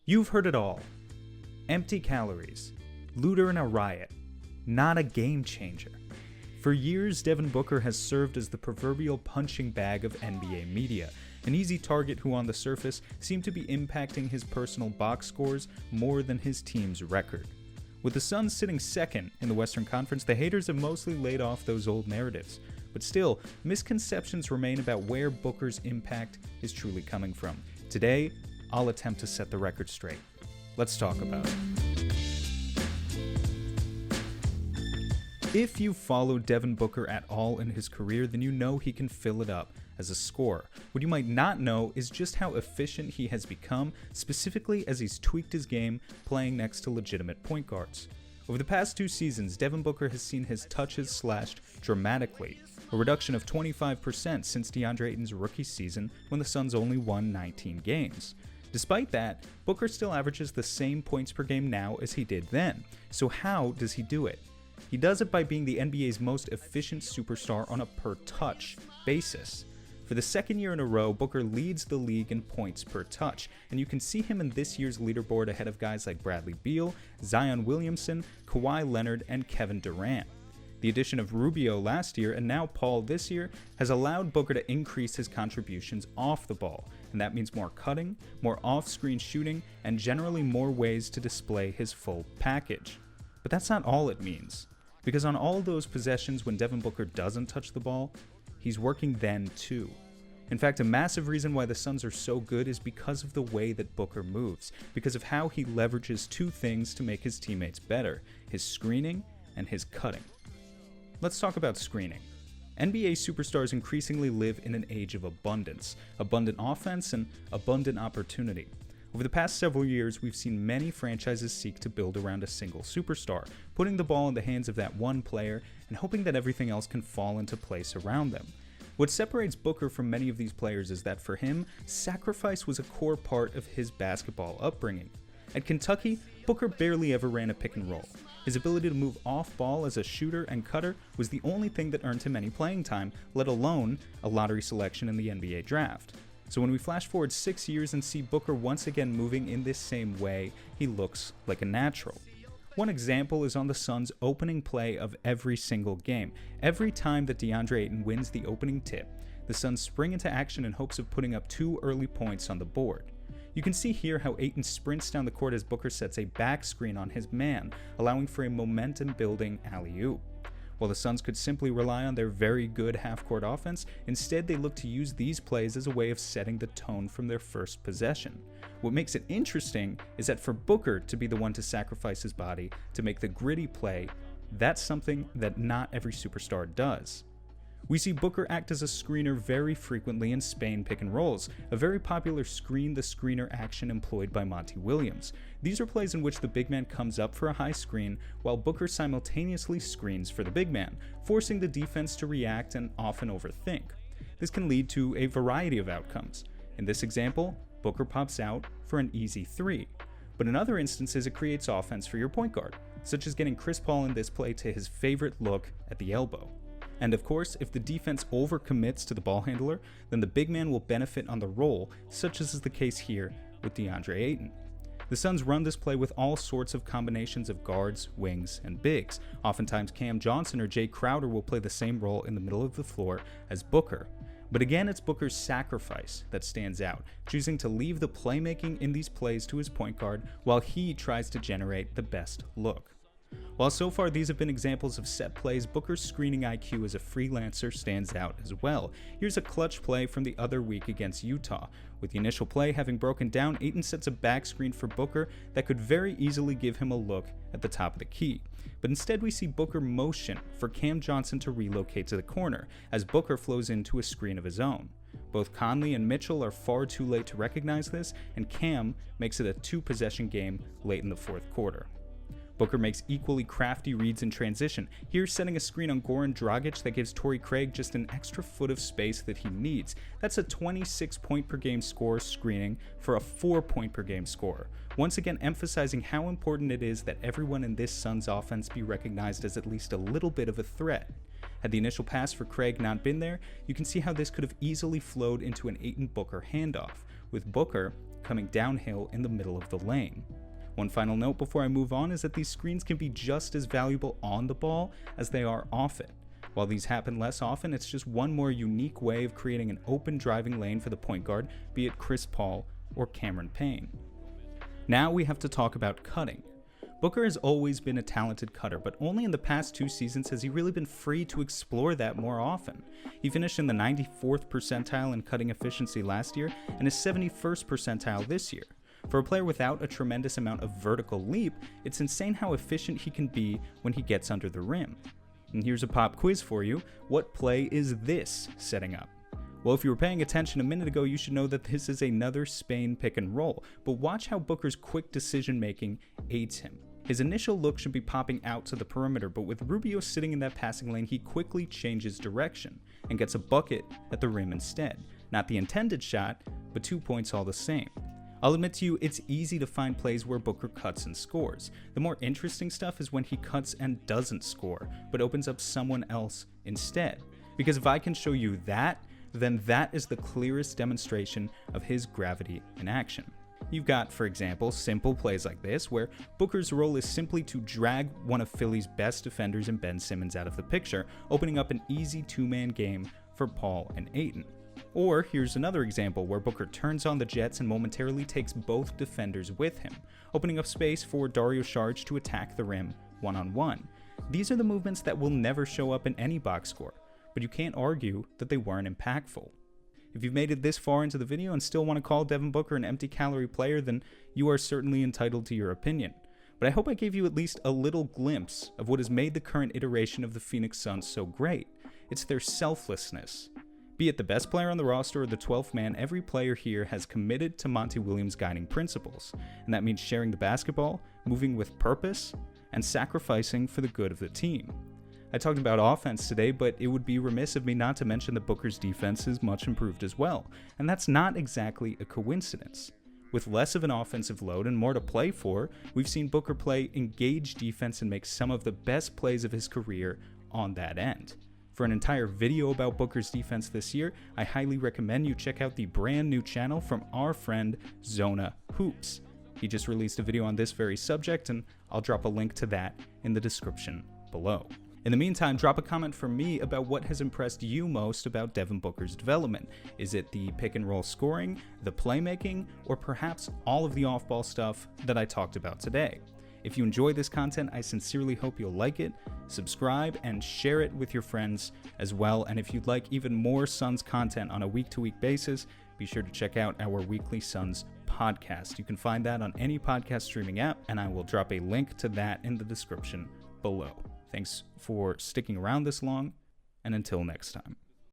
You've heard it all. Empty calories, looter in a riot, not a game changer. For years, Devin Booker has served as the proverbial punching bag of NBA media, an easy target who on the surface seemed to be impacting his personal box scores more than his team's record. With the Suns sitting second in the Western Conference, the haters have mostly laid off those old narratives. But still, misconceptions remain about where Booker's impact is truly coming from. Today, I'll attempt to set the record straight. Let's talk about it. If you've followed Devin Booker at all in his career, then you know he can fill it up as a scorer. What you might not know is just how efficient he has become, specifically as he's tweaked his game playing next to legitimate point guards. Over the past 2 seasons, Devin Booker has seen his touches slashed dramatically, a reduction of 25% since DeAndre Ayton's rookie season when the Suns only won 19 games. Despite that, Booker still averages the same points per game now as he did then. So how does he do it? He does it by being the NBA's most efficient superstar on a per-touch basis. For the second year in a row, Booker leads the league in points per touch, and you can see him in this year's leaderboard ahead of guys like Bradley Beal, Zion Williamson, Kawhi Leonard, and Kevin Durant. The addition of Rubio last year and now Paul this year has allowed Booker to increase his contributions off the ball, and that means more cutting, more off-screen shooting, and generally more ways to display his full package. But that's not all it means, because on all those possessions when Devin Booker doesn't touch the ball, he's working then too. In fact, a massive reason why the Suns are so good is because of the way that Booker moves, because of how he leverages 2 things to make his teammates better: his screening and his cutting. Let's talk about screening. NBA superstars increasingly live in an age of abundance, abundant offense and abundant opportunity. Over the past several years, we've seen many franchises seek to build around a single superstar, putting the ball in the hands of that one player and hoping that everything else can fall into place around them. What separates Booker from many of these players is that for him, sacrifice was a core part of his basketball upbringing. At Kentucky, Booker barely ever ran a pick and roll. His ability to move off ball as a shooter and cutter was the only thing that earned him any playing time, let alone a lottery selection in the NBA draft. So when we flash forward 6 years and see Booker once again moving in this same way, he looks like a natural. One example is on the Suns' opening play of every single game. Every time that DeAndre Ayton wins the opening tip, the Suns spring into action in hopes of putting up 2 early points on the board. You can see here how Ayton sprints down the court as Booker sets a back screen on his man, allowing for a momentum-building alley-oop. While the Suns could simply rely on their very good half-court offense, instead they look to use these plays as a way of setting the tone from their first possession. What makes it interesting is that for Booker to be the one to sacrifice his body to make the gritty play, that's something that not every superstar does. We see Booker act as a screener very frequently in Spain pick and rolls, a very popular screen-the-screener action employed by Monty Williams. These are plays in which the big man comes up for a high screen while Booker simultaneously screens for the big man, forcing the defense to react and often overthink. This can lead to a variety of outcomes. In this example, Booker pops out for an easy 3. But in other instances, it creates offense for your point guard, such as getting Chris Paul in this play to his favorite look at the elbow. And of course, if the defense overcommits to the ball handler, then the big man will benefit on the roll, such as is the case here with DeAndre Ayton. The Suns run this play with all sorts of combinations of guards, wings, and bigs. Oftentimes Cam Johnson or Jay Crowder will play the same role in the middle of the floor as Booker. But again, it's Booker's sacrifice that stands out, choosing to leave the playmaking in these plays to his point guard while he tries to generate the best look. While so far these have been examples of set plays, Booker's screening IQ as a freelancer stands out as well. Here's a clutch play from the other week against Utah. With the initial play having broken down, Ayton sets a back screen for Booker that could very easily give him a look at the top of the key. But instead we see Booker motion for Cam Johnson to relocate to the corner, as Booker flows into a screen of his own. Both Conley and Mitchell are far too late to recognize this, and Cam makes it a 2-possession game late in the 4th quarter. Booker makes equally crafty reads in transition, here setting a screen on Goran Dragic that gives Torrey Craig just an extra foot of space that he needs. That's a 26-point-per-game score screening for a 4-point-per-game score, once again emphasizing how important it is that everyone in this Suns offense be recognized as at least a little bit of a threat. Had the initial pass for Craig not been there, you can see how this could have easily flowed into an Ayton-Booker handoff, with Booker coming downhill in the middle of the lane. One final note before I move on is that these screens can be just as valuable on the ball as they are off it. While these happen less often, it's just one more unique way of creating an open driving lane for the point guard, be it Chris Paul or Cameron Payne. Now we have to talk about cutting. Booker has always been a talented cutter, but only in the past 2 seasons has he really been free to explore that more often. He finished in the 94th percentile in cutting efficiency last year and his 71st percentile this year. For a player without a tremendous amount of vertical leap, it's insane how efficient he can be when he gets under the rim. And here's a pop quiz for you. What play is this setting up? Well, if you were paying attention a minute ago, you should know that this is another Spain pick and roll, but watch how Booker's quick decision making aids him. His initial look should be popping out to the perimeter, but with Rubio sitting in that passing lane, he quickly changes direction and gets a bucket at the rim instead. Not the intended shot, but 2 points all the same. I'll admit to you, it's easy to find plays where Booker cuts and scores. The more interesting stuff is when he cuts and doesn't score, but opens up someone else instead. Because if I can show you that, then that is the clearest demonstration of his gravity in action. You've got, for example, simple plays like this, where Booker's role is simply to drag one of Philly's best defenders in Ben Simmons out of the picture, opening up an easy 2-man game for Paul and Ayton. Or here's another example where Booker turns on the Jets and momentarily takes both defenders with him, opening up space for Dario Saric to attack the rim one-on-one. These are the movements that will never show up in any box score, but you can't argue that they weren't impactful. If you've made it this far into the video and still want to call Devin Booker an empty-calorie player, then you are certainly entitled to your opinion. But I hope I gave you at least a little glimpse of what has made the current iteration of the Phoenix Suns so great. It's their selflessness. Be it the best player on the roster or the 12th man, every player here has committed to Monty Williams' guiding principles, and that means sharing the basketball, moving with purpose, and sacrificing for the good of the team. I talked about offense today, but it would be remiss of me not to mention that Booker's defense is much improved as well, and that's not exactly a coincidence. With less of an offensive load and more to play for, we've seen Booker play engaged defense and make some of the best plays of his career on that end. For an entire video about Booker's defense this year, I highly recommend you check out the brand new channel from our friend Zona Hoops. He just released a video on this very subject, and I'll drop a link to that in the description below. In the meantime, drop a comment for me about what has impressed you most about Devin Booker's development. Is it the pick and roll scoring, the playmaking, or perhaps all of the off-ball stuff that I talked about today? If you enjoy this content, I sincerely hope you'll like it, subscribe, and share it with your friends as well. And if you'd like even more Suns content on a week-to-week basis, be sure to check out our weekly Suns podcast. You can find that on any podcast streaming app, and I will drop a link to that in the description below. Thanks for sticking around this long, and until next time.